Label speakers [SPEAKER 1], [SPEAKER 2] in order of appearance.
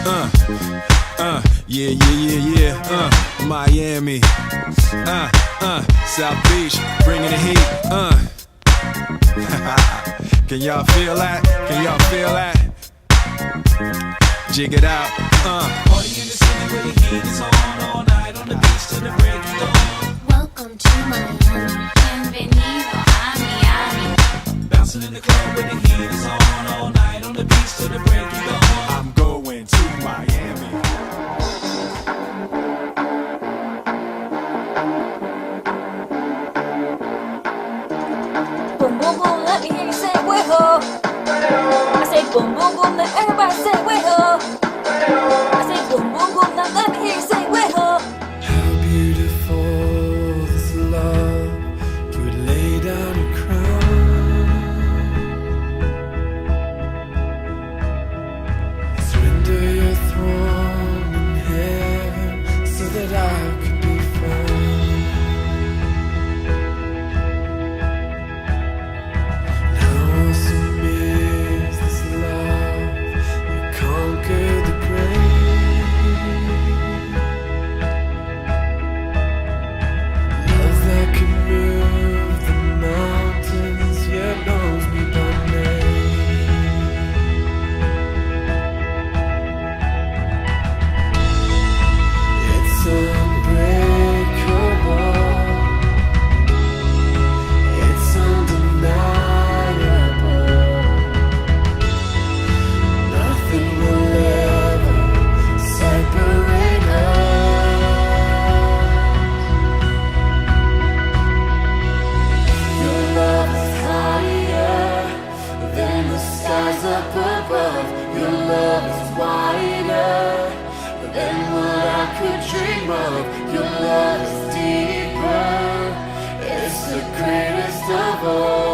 [SPEAKER 1] Yeah, yeah, yeah, yeah. Miami. South Beach, bringing the heat. Can y'all feel that? Can y'all feel that? Jig it out.
[SPEAKER 2] Party in the city where the heat is on all night on the beach till the break of dawn.
[SPEAKER 3] Welcome to Miami. Bienvenido a Miami.
[SPEAKER 2] Bouncing in the club where the heat is on all night on the beach till the break of dawn.
[SPEAKER 1] I'm going to Miami.
[SPEAKER 4] Boom, boom, boom, let me hear you say way-ho. I say boom, boom, boom, let everybody say way-ho. I say boom, boom, boom, now let me hear you say way-ho.
[SPEAKER 1] How beautiful this love could lay down a crown. Surrender your throne in heaven so that I could be found. How awesome is this love? You conquered the grave. Love that can move the mountains, yet knows me by name. It's unbreakable. It's undeniable. Nothing will ever separate us. Your love is higher than the skies up above. Your love is wider than what I could dream of. Your love is deeper. It's the greatest of all.